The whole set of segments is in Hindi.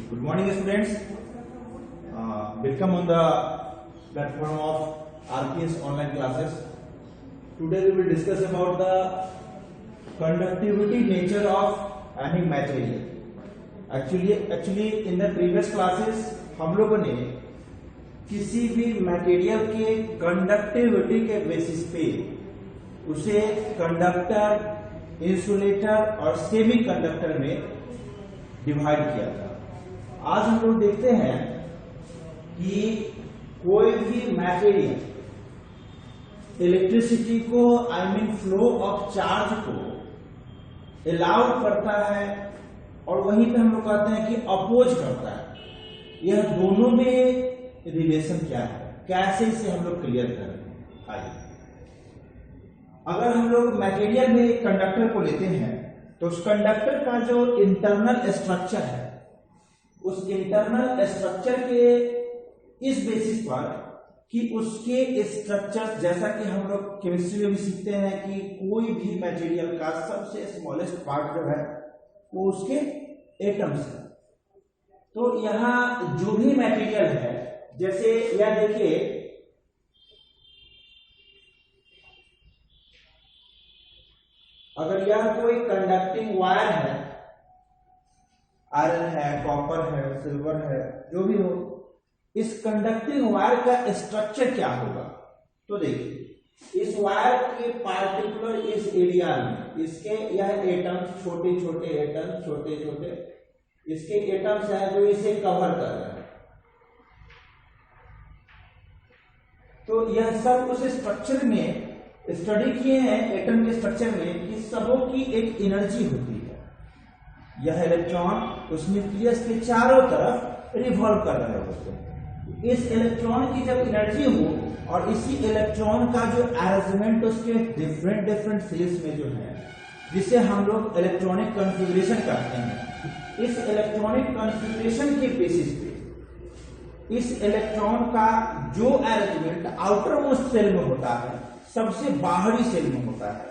Good morning, students. Welcome on the platform of RPS online classes. Today we will discuss about the conductivity nature of any material. Actually in the previous classes हम लोगों ने किसी भी मटेरियल के कंडक्टिविटी के बेसिस पे उसे कंडक्टर, इंसुलेटर और सेमी कंडक्टर में डिवाइड किया था। आज हम लोग देखते हैं कि कोई भी मटेरियल इलेक्ट्रिसिटी को फ्लो ऑफ चार्ज को अलाउ करता है और वहीं पे हम लोग कहते हैं कि अपोज करता है। यह दोनों में रिलेशन क्या है, कैसे इसे हम लोग क्लियर करें। आइए, अगर हम लोग मटेरियल में कंडक्टर को लेते हैं तो उस कंडक्टर का जो इंटरनल स्ट्रक्चर है, उस इंटरनल स्ट्रक्चर के इस बेसिस पर कि उसके स्ट्रक्चर, जैसा कि हम लोग केमिस्ट्री में भी सीखते हैं कि कोई भी मटेरियल का सबसे स्मॉलेस्ट पार्ट जो है वो उसके एटम्स है। तो यहाँ जो भी मटेरियल है, जैसे यह देखिए, अगर यह कोई कंडक्टिंग वायर है, आयरन है, कॉपर है, सिल्वर है, जो भी हो, इस कंडक्टिंग वायर का स्ट्रक्चर क्या होगा। तो देखिए, इस वायर के पार्टिकुलर इस एरिया में इसके यह एटम्स, छोटे छोटे एटम्स, छोटे छोटे इसके एटम्स हैं जो इसे कवर कर रहे हैं। तो यह सब उस स्ट्रक्चर में स्टडी किए हैं, एटम के स्ट्रक्चर में, कि सबों की एक एनर्जी होती है। यह इलेक्ट्रॉन उस न्यूक्लियस के चारों तरफ रिवॉल्व कर रहे होते हैं। इस इलेक्ट्रॉन की जब एनर्जी हो और इसी इलेक्ट्रॉन का जो अरेंजमेंट उसके डिफरेंट सेल्स में जो है, जिसे हम लोग इलेक्ट्रॉनिक कॉन्फ़िगरेशन कहते हैं, इस इलेक्ट्रॉनिक कॉन्फ़िगरेशन के बेसिस पे इस इलेक्ट्रॉन का जो अरेंजमेंट आउटर मोस्ट सेल में होता है, सबसे बाहरी सेल में होता है,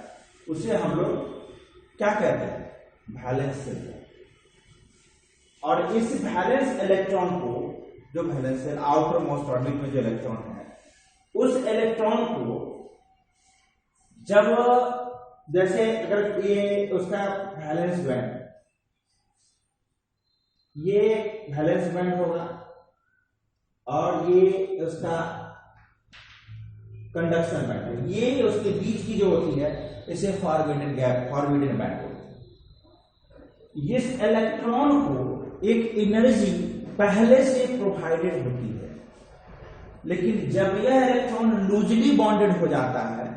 उसे हम लोग क्या कहते हैं, वैलेंस सेल। और इस वैलेंस इलेक्ट्रॉन को, जो valence shell outer most orbit में जो इलेक्ट्रॉन है, उस इलेक्ट्रॉन को जब, जैसे अगर ये उसका वैलेंस बैंड, ये वैलेंस बैंड होगा और ये उसका कंडक्शन बैंड, ये उसके बीच की जो होती है, इसे फॉरबिडन गैप, फॉरबिडन बैंड होती है। इस इलेक्ट्रॉन को एक एनर्जी पहले से प्रोवाइडेड होती है, लेकिन जब यह इलेक्ट्रॉन लूजली बॉन्डेड हो जाता है,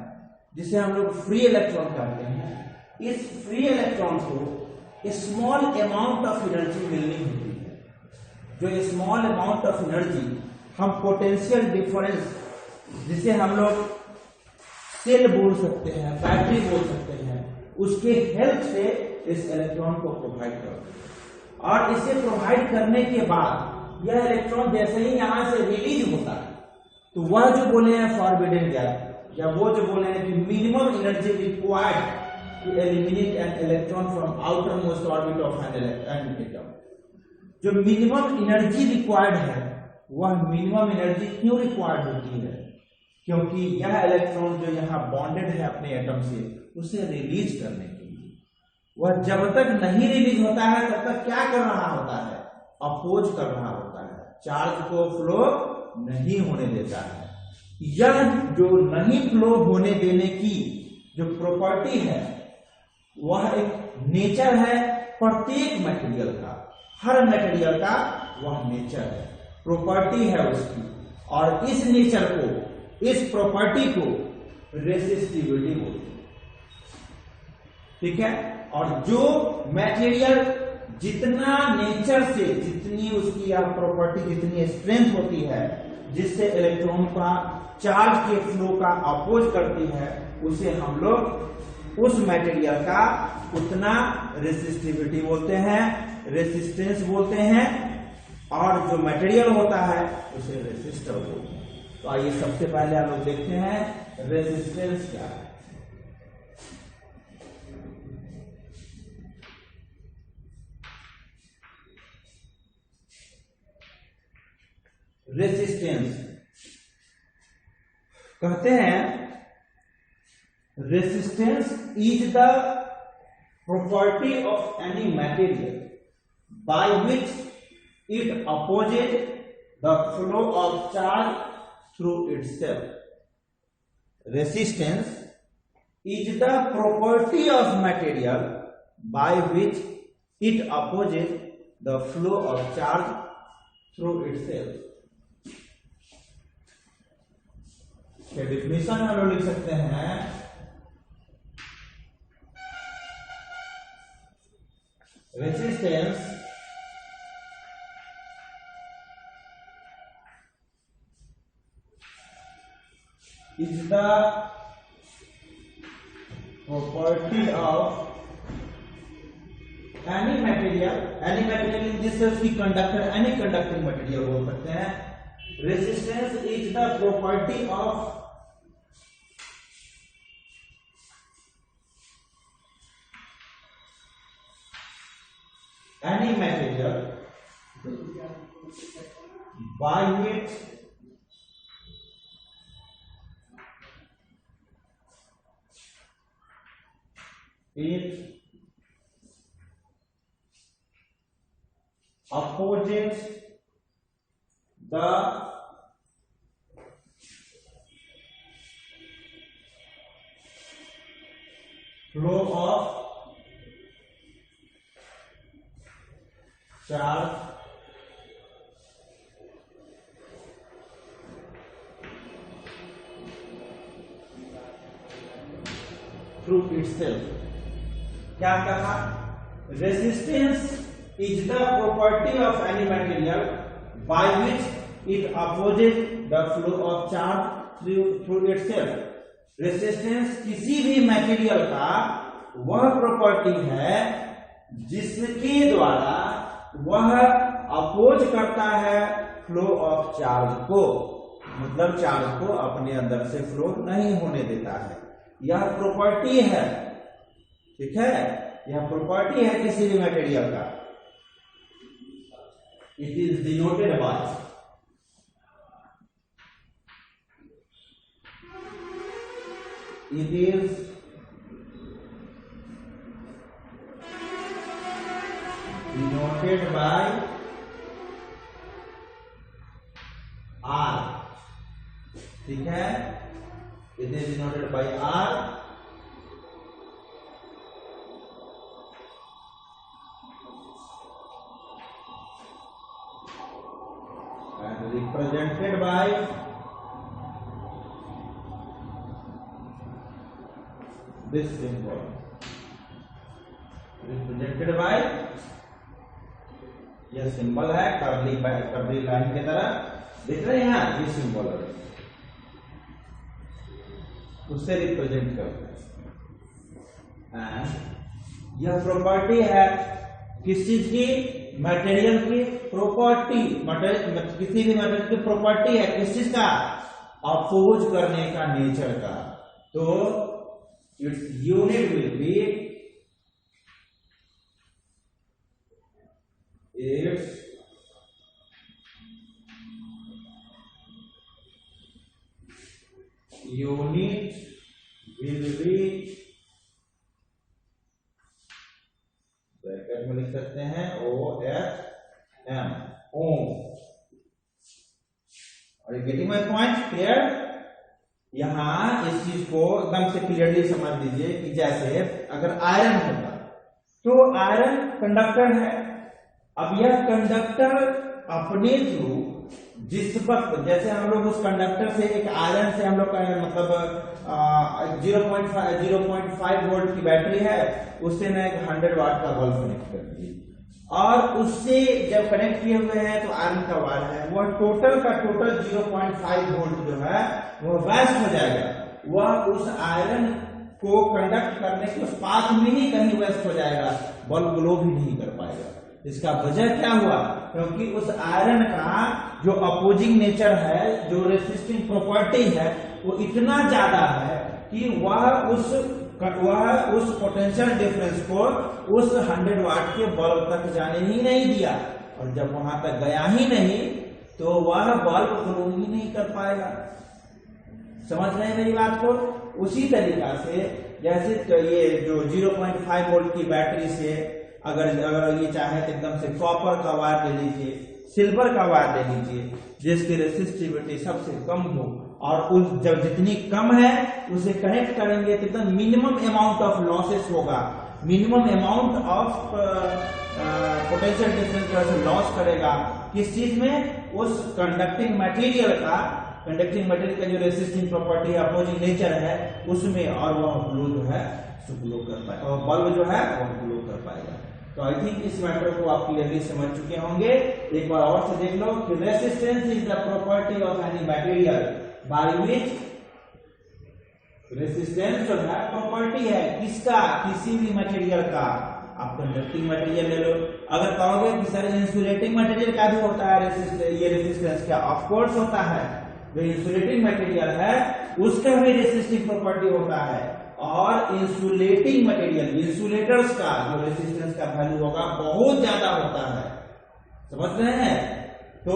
जिसे हम लोग फ्री इलेक्ट्रॉन कहते हैं, इस फ्री इलेक्ट्रॉन को स्मॉल अमाउंट ऑफ एनर्जी मिलनी होती है। जो स्मॉल अमाउंट ऑफ एनर्जी हम पोटेंशियल डिफरेंस, जिसे हम लोग सेल बोल सकते हैं, बैटरी बोल सकते हैं, उसके हेल्प से इस इलेक्ट्रॉन को प्रोवाइड करते हैं। और इसे प्रोवाइड करने के बाद यह इलेक्ट्रॉन जैसे ही यहां से रिलीज होता है, तो वह जो बोले हैं फॉरबिडन गैप, या वो जो बोले हैं कि minimum energy required to eliminate an electron from outer most orbit of an atom, जो मिनिमम एनर्जी रिक्वायर्ड है, वह मिनिमम एनर्जी क्यों रिक्वायर्ड होती है, क्योंकि यह इलेक्ट्रॉन जो यहाँ बॉन्डेड है अपने एटम से, उसे रिलीज करने के लिए, वह जब तक नहीं रिलीज होता है तब तक क्या कर रहा होता है, अपोज कर रहा होता है, चार्ज को फ्लो नहीं होने देता है। यह जो नहीं फ्लो होने देने की जो प्रॉपर्टी है, वह एक नेचर है प्रत्येक मटेरियल का, हर मटेरियल का वह नेचर है, प्रॉपर्टी है उसकी। और इस नेचर को, इस प्रॉपर्टी को रेसिस्टिविटी बोलते हैं, ठीक है। और जो मटेरियल जितना नेचर से, जितनी उसकी प्रॉपर्टी, जितनी स्ट्रेंथ होती है, जिससे इलेक्ट्रॉन का चार्ज के फ्लो का अपोज करती है, उसे हम लोग उस मटेरियल का उतना रेसिस्टिविटी बोलते हैं, रेसिस्टेंस बोलते हैं। और जो मटेरियल होता है उसे रेसिस्टर बोलते हैं। तो आइए सबसे पहले हम लोग देखते हैं रेजिस्टेंस क्या है। रेसिस्टेंस। कहते हैं resistance is the property of any material by which it opposes the flow of charge through itself. Resistance is the property of material by which it opposes the flow of charge through itself. Definition हम लोग लिख सकते हैं, resistance is the property of any material in this sense की conductor, any conducting material बोल सकते हैं। resistance is the property of any material by which it opposes the flow of charge through itself। क्या कहा? Resistance is the property of any material by which it opposes the flow of charge through itself. Resistance किसी भी मटेरियल का वह प्रॉपर्टी है जिसके द्वारा वह अपोज करता है फ्लो ऑफ चार्ज को, मतलब चार्ज को अपने अंदर से फ्लो नहीं होने देता है। यह प्रॉपर्टी है, ठीक है, यह प्रॉपर्टी है किसी भी मटेरियल का। It is denoted by it is denoted by R, ठीक है, it is denoted by R and represented by this symbol, represented by यह सिंबल है कर्ली लाइन की तरह, देख रहे हैं ये सिंबल है, उससे रिप्रेजेंट करते हैं। यह प्रॉपर्टी है किस चीज की? मटेरियल की प्रॉपर्टी, किसी भी मटेरियल की प्रॉपर्टी है किस चीज का? अपोज करने का, नेचर का। तो its unit will be its unit will be, bracket में लिख सकते हैं OHM, ओम। और गेटिंग माय पॉइंट? क्लियर? यहां इस चीज को एकदम से क्लियरली समझ लीजिए कि जैसे अगर आयरन होता तो आयरन कंडक्टर है। अब यह कंडक्टर अपने थ्रू जिस वक्त, जैसे हम लोग उस कंडक्टर से एक आयरन से हम लोग का मतलब 0.5 वोल्ट की बैटरी है, उससे मैं एक 100 वाट का बल्ब कनेक्ट कर दिए और उससे जब कनेक्ट किए हुए हैं तो आयरन का वायर है, वह टोटल का टोटल 0.5 वोल्ट जो है वह वेस्ट हो जाएगा। वह उस आयरन को कंडक्ट करने के उस पाथ में ही कहीं वेस्ट हो जाएगा, बल्ब ग्लो भी नहीं कर पाएगा। इसका वजह क्या हुआ? क्योंकि उस आयरन का जो अपोजिंग नेचर है, जो रेसिस्टिंग प्रॉपर्टी है, वो इतना ज्यादा है कि वह उस पोटेंशियल डिफरेंस को उस 100 वाट के बल्ब तक जाने ही नहीं दिया। और जब वहां तक गया ही नहीं तो वह बल्ब ग्लो ही नहीं कर पाएगा। समझ रहे हैं मेरी बात को? उसी तरीका से जैसे तो ये जो 0.5 वोल्ट की बैटरी से अगर ये चाहे तो एकदम से कॉपर का वायर ले लीजिए, सिल्वर का वायर ले लीजिए, जिसकी रेसिस्टिविटी सबसे कम हो, और उस जब जितनी कम है उसे कनेक्ट करेंगे तो एकदम मिनिमम अमाउंट ऑफ लॉसेस होगा, minimum amount of potential difference loss करेगा। किस चीज में? उस कंडक्टिंग मटेरियल का जो रेसिस्टिंग प्रॉपर्टी है, अपोजिंग नेचर है उसमें, और वह ग्लो जो है ग्लो कर पाएगा, और बल्ब जो है वह ग्लो कर पाएगा। तो आई थिंक इस मैटर को आप क्लियरली समझ चुके होंगे। एक बार और से देख लो कि resistance is the property of any material by which, resistance जो है प्रॉपर्टी है किसका? किसी भी मटेरियल का। आप कंडक्टिंग मटेरियल ले लो, अगर कहोगे कि सर इंसुलेटिंग मटेरियल का भी होता है ये रेसिस्टेंस, क्या? ऑफ कोर्स होता है। जो इंसुलेटिंग मटेरियल है उसका भी रेसिस्टिव प्रॉपर्टी होता है, और इंसुलेटिंग मटेरियल, इंसुलेटर्स का जो रेसिस्टेंस का वैल्यू होगा बहुत ज्यादा होता है। समझ रहे हैं? तो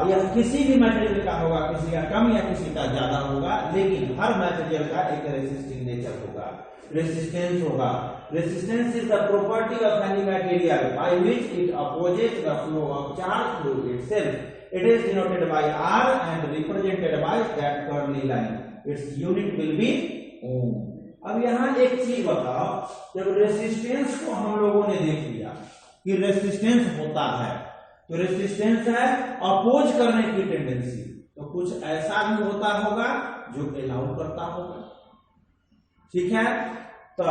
यह किसी भी मटेरियल का होगा, किसी का कम या किसी का ज्यादा होगा, लेकिन हर मटेरियल का एक रेसिस्टिंग नेचर होगा, रेसिस्टेंस होगा। Resistance is the property of any material by which it opposes the flow of charge through itself. It is denoted by R and represented by that curly line. Its unit will be ohm. अब यहाँ एक चीज बताओ, जब रेसिस्टेंस को हम लोगों ने देख लिया कि रेसिस्टेंस होता है, तो रेसिस्टेंस है अपोज करने की टेंडेंसी, तो कुछ ऐसा भी होता होगा जो अलाउ करता होगा। ठीक है? तो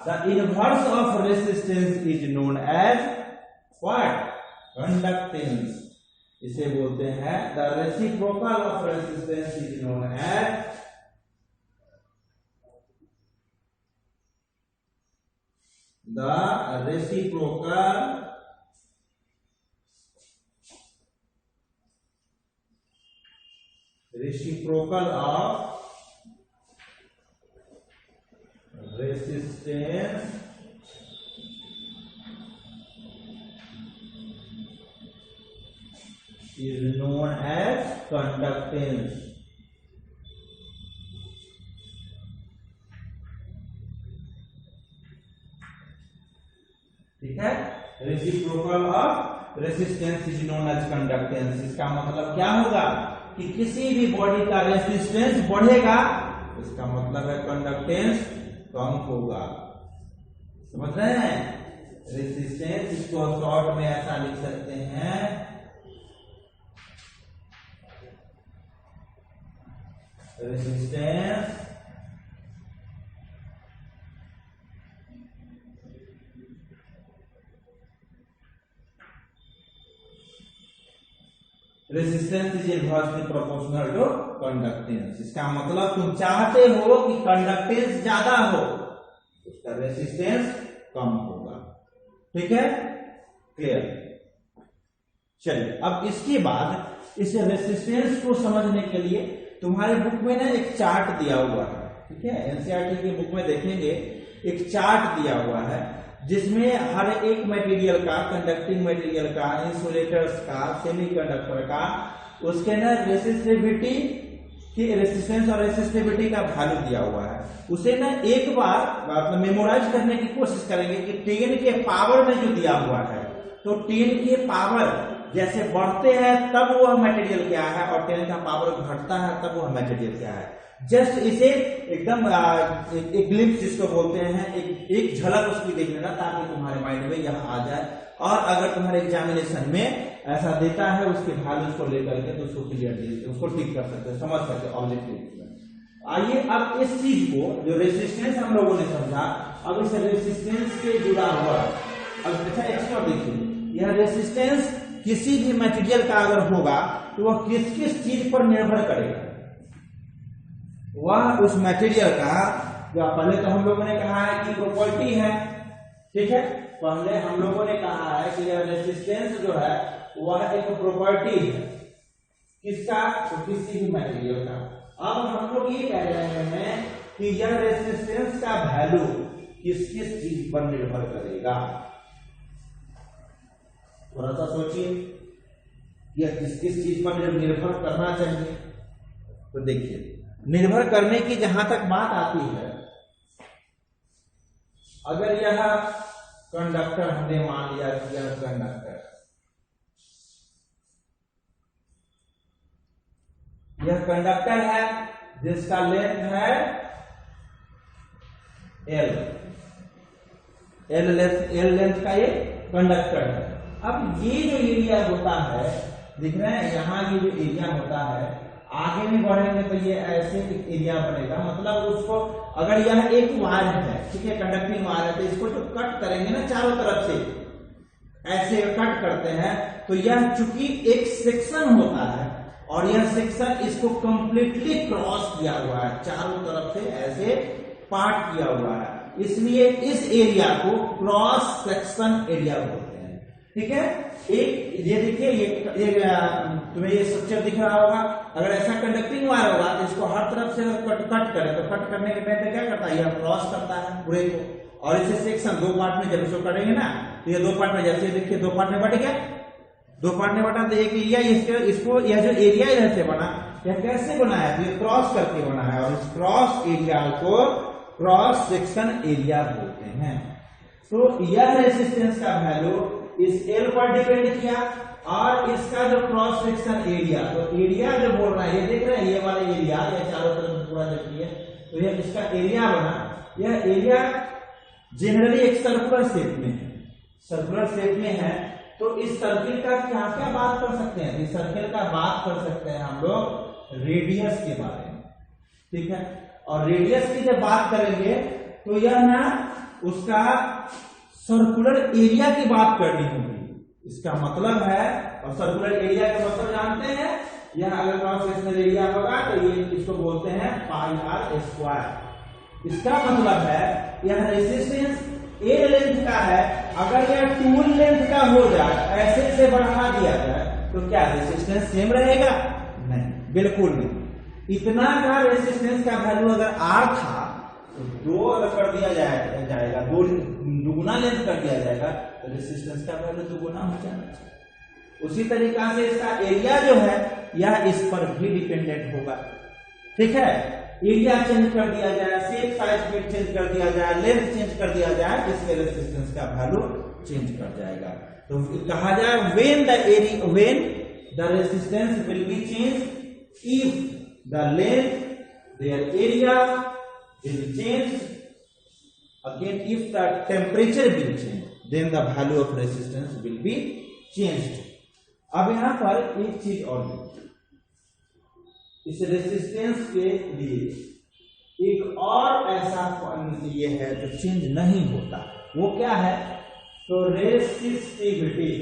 the inverse of resistance is known as what? Conductance. इसे बोलते हैं the reciprocal of resistance is known as the reciprocal of resistance is known as conductance. ठीक है? Reciprocal of resistance is known as conductance. इसका मतलब क्या होगा कि किसी भी बॉडी का रेसिस्टेंस बढ़ेगा, इसका मतलब है कंडक्टेंस कम होगा। समझ रहे हैं? रेसिस्टेंस, इसको शॉर्ट में ऐसा लिख सकते हैं, resistance resistance is inversely proportional to conductance. इसका मतलब तुम चाहते हो कि कंडक्टेंस ज्यादा हो, उसका रेसिस्टेंस कम होगा। ठीक है? क्लियर? चलिए, अब इसके बाद इस रेसिस्टेंस को समझने के लिए तुम्हारे बुक में ना एक चार्ट दिया हुआ है। ठीक है? एनसीईआरटी की बुक में देखेंगे एक चार्ट दिया हुआ है जिसमें हर एक मटेरियल का, कंडक्टिंग मटेरियल का, इंसुलेटर्स का, सेमीकंडक्टर का, उसके ना रेसिस्टिविटी की, रेसिस्टेंस और रेसिस्टिविटी का वैल्यू दिया हुआ है। उसे ना एक बार मतलब मेमोराइज करने की कोशिश करेंगे कि 10 के पावर में जो दिया हुआ है, तो 10 के पावर जैसे बढ़ते हैं तब वह मटेरियल क्या है, और 10 का पावर घटता है तब वह मटेरियल क्या है। जस्ट इसे एकदम एक ग्लिम्स जिसको बोलते हैं, एक झलक उसकी देख लेना, ताकि तुम्हारे माइंड में यह आ जाए, और अगर तुम्हारे एग्जामिनेशन में ऐसा देता है उसके वैल्यूज को लेकर के, तो उसको क्लियरली उसको टिक कर सकते हैं, समझ सकते हैं ऑब्जेक्टिव। आइए अब इस चीज को, जो रेसिस्टेंस हम लोगों ने समझा, अब इस रेसिस्टेंस से जुड़ा हुआ, अब अच्छा एक्स्ट्रा देखिए, यह रेसिस्टेंस किसी भी मटेरियल का अगर होगा तो वह किस किस चीज पर निर्भर करेगा? वह उस मटेरियल का, जो पहले तो हम लोगों ने कहा है कि प्रॉपर्टी है। ठीक है? पहले हम लोगों ने कहा है कि यह रेसिस्टेंस जो है वह एक प्रॉपर्टी है किसका? तो किसी भी मटेरियल का। अब हम लोग ये कह रहे हैं कि यह रेसिस्टेंस का वैल्यू किस किस चीज पर निर्भर करेगा। थोड़ा सा सोचिए या किस चीज पर निर्भर करना चाहिए। तो देखिए, निर्भर करने की जहां तक बात आती है, अगर यह कंडक्टर हमने मान लिया कि यह कंडक्टर, यह कंडक्टर है जिसका लेंथ है एल लेंथ का ये कंडक्टर है। अब ये जो एरिया होता है, दिख रहे हैं यहाँ ये जो एरिया होता है, आगे में बढ़ेंगे तो ये ऐसे एक एरिया बनेगा। मतलब उसको, अगर यह एक वायर है, ठीक है, कंडक्टिंग वायर है, तो इसको जो कट करेंगे ना चारों तरफ से, ऐसे कट करते हैं, तो यह चूंकि एक सेक्शन होता है और यह सेक्शन इसको कंप्लीटली क्रॉस किया हुआ है, चारों तरफ से ऐसे पार्ट किया हुआ है, इसलिए इस एरिया को क्रॉस सेक्शन एरिया बोलते हैं। ठीक है, एक ये देखिए, ये तुम्हें ये स्ट्रक्चर दिख रहा होगा। अगर ऐसा कंडक्टिंग वायर होगा तो इसको हर तरफ से कट करे, तो कट करने के टाइम पे क्या करता है, यह क्रॉस करता है पूरे को, और इसे सेक्शन दो पार्ट में जब इसको करेंगे ना, तो ये दो पार्ट में, जैसे देखिए दो पार्ट में बट गया, दो पार्ट में बटा, तो एक एरिया इसको यह जो एरिया इधर से बना, यह कैसे बना है, तो ये क्रॉस करके बना है, और इस क्रॉस एरिया को क्रॉस सेक्शन एरिया बोलते हैं। तो यह रेजिस्टेंस का वैल्यू इस एल पर डिपेंड किया, और इसका जो क्रॉस सेक्शन एरिया, तो एरिया जो बोल रहा है, ये देख रहे हैं, ये वाला एरिया, ये चारों तरफ पूरा देखिए, तो यह इसका एरिया बना। यह एरिया जनरली एक सर्कुलर शेप में है, सर्कुलर शेप में है, तो इस सर्किल का क्या क्या बात कर सकते हैं, इस सर्किल का बात कर सकते हैं हम लोग रेडियस के बारे में। ठीक है, और रेडियस की जब बात करेंगे तो यह ना उसका सर्कुलर एरिया की बात करनी होगी, इसका मतलब है, और सर्कुलर एरिया का मतलब जानते हैं, यह अगर क्रॉस सेक्शनल एरिया होगा तो ये इसको बोलते हैं पाई आर स्क्वायर। इसका मतलब है यह रेजिस्टेंस ए लेंथ का है, अगर यह 2 लेंथ का हो जाए, ऐसे से बढ़ा दिया जाए, तो क्या रेजिस्टेंस सेम रहेगा? नहीं, बिल्कुल नहीं। इतना का रेजिस्टेंस का वैल्यू अगर आर था, तो 2 अगर कर दिया जाएगा, 2 दुगुना लेंथ कर दिया जाएगा, तो रेजिस्टेंस का वैल्यू दुगुना हो जाना चाहिए। उसी तरीका से इसका एरिया जो है, यह इस पर भी डिपेंडेंट होगा। ठीक है, एरिया चेंज कर दिया जाए, शेप साइज चेंज कर दिया जाए, लेंथ चेंज कर दिया जाए, इसके रेजिस्टेंस का वैल्यू चेंज कर जाएगा। तो कहा जाए when the resistance will be changed if the length, their area will change, again if the temperature will change, then the value of resistance will be changed. अब यहां पर एक चीज और देखिए, इस रेजिस्टेंस के लिए एक और ऐसा ये है जो चेंज नहीं होता, वो क्या है? तो रेसिस्टिविटी।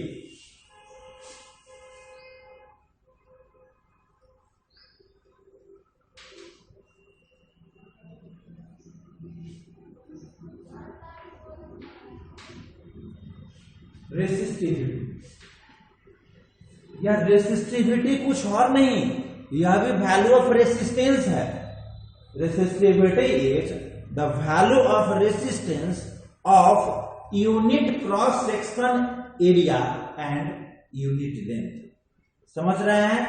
या रेसिस्टिविटी कुछ और नहीं, यह भी वैल्यू ऑफ रेसिस्टेंस है। Resistivity is the value of resistance of unit cross section area and unit length. समझ रहे हैं?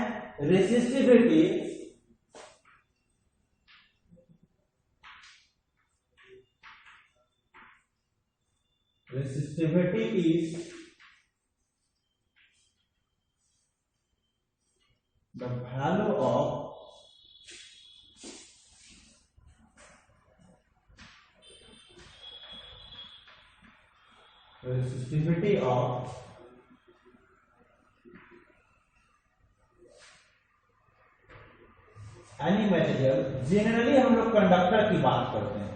Resistivity is the value of resistivity of any material। Generally हम लोग कंडक्टर की बात करते हैं,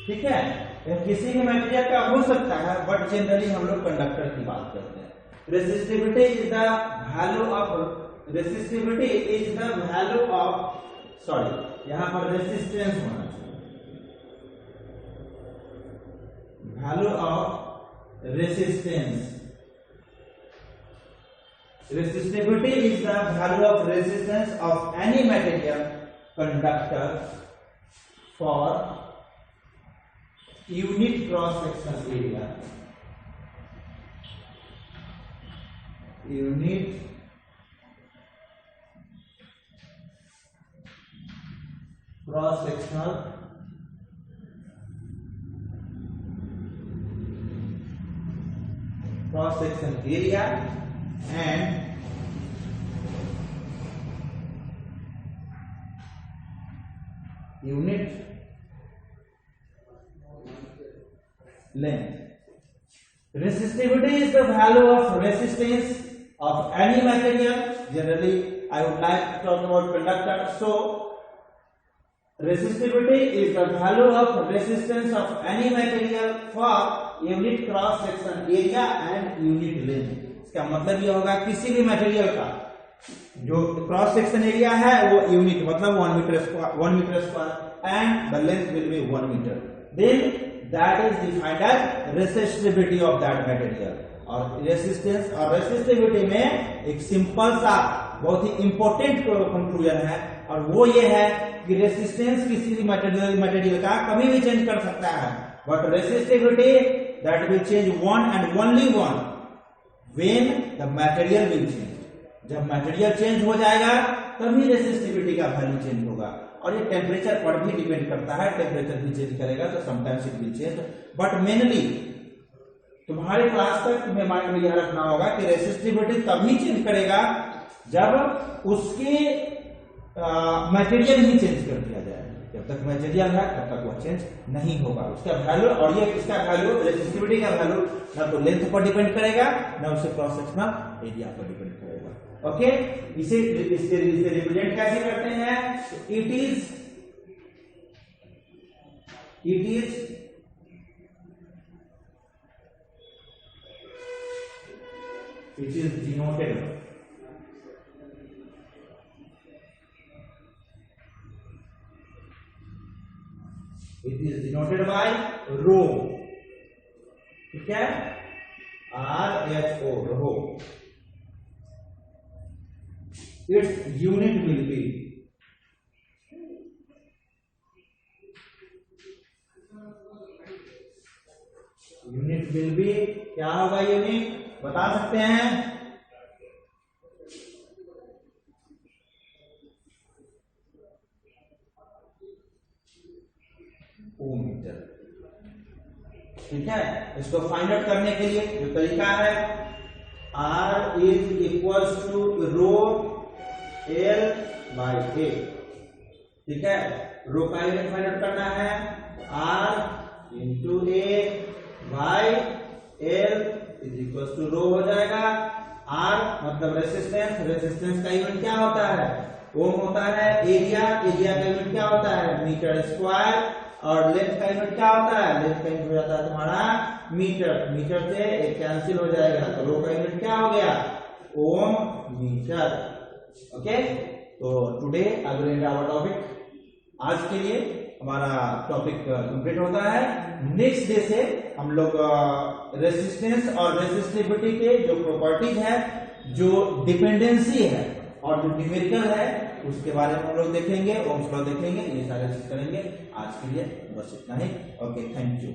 ठीक है, किसी भी मटेरियल का हो सकता है, बट जनरली हम लोग कंडक्टर की बात करते हैं। Resistivity is the value of sorry, यहां पर रेसिस्टेंस होना चाहिए, value of resistance. Resistivity is the value of resistance of any material conductor for unit cross section area, unit cross sectional area and unit length. Resistivity is the value of resistance of any material. Generally, I would like to talk about conductor. So, resistivity is the value of resistance of any material for unit cross section area and unit length. इसका मतलब ये होगा किसी भी मटेरियल का जो क्रॉस सेक्शन एरिया है वो यूनिट मतलब 1 metre square and the length will be 1 metre. Then that is defined as resistivity of that material. और रेसिस्टेंस और रेसिस्टिविटी में एक सिंपल सा बहुत ही इंपॉर्टेंट कंक्लूजन है और वो ये है कि रेसिस्टेंस किसी भी मटेरियल का कभी भी चेंज कर सकता है, but resistivity that will change one and only one when the material will change. जब मटेरियल चेंज हो जाएगा तभी रेसिस्टिविटी का वैल्यू चेंज होगा. और ये टेम्परेचर पर भी डिपेंड करता है, टेम्परेचर भी चेंज करेगा तो sometimes it will change, but mainly तुम्हारे क्लास तक तुम्हें माइंड में यह रखना होगा कि रेसिस्टिविटी तभी चेंज करेगा जब उसके मटेरियल ही चेंज कर दिया जाए. जब तक मटेरियल है तब तक वह चेंज नहीं होगा. उसका वैल्यू और ये इसका वैल्यू रेसिस्टिविटी का वैल्यू ना तो लेंथ पर डिपेंड करेगा ना उससे क्रॉस सेक्शनल एरिया पर डिपेंड करेगा. ओके, इसे रिप्रेजेंट कैसे करते हैं? इट इज डिनोटेड बाय रो. ठीक है, RHO row. Its unit will be क्या होगा? यूनिट बता सकते हैं? मीटर. ठीक है, इसको फाइंड आउट करने के लिए जो तरीका है R is equals to rho L by A. ठीक है, रो का यूनिट फाइंड आउट करना है R into A by L is equals to rho हो जाएगा. R मतलब रेसिस्टेंस, रेसिस्टेंस का यूनिट क्या होता है? ओम होता है. एरिया, एरिया का यूनिट क्या होता है? Metre square. और लेंथ का यूनिट क्या होता है? लेंथ का यूनिट हो जाता है तुम्हारा मीटर. मीटर से एक कैंसिल हो जाएगा तो रो का यूनिट क्या हो गया? Ohm metre. ओके, तो today I will end our topic. आज के लिए हमारा टॉपिक कंप्लीट होता है. नेक्स्ट डे से हम लोग रेसिस्टेंस और रेसिस्टिविटी के जो प्रॉपर्टीज है, जो डिपेंडेंसी है और जो न्यूमेरिकल है उसके बारे में हम लोग देखेंगे, ओम्स लॉ देखेंगे, ये सारे चीज करेंगे. आज के लिए बस इतना ही. Okay, thank you.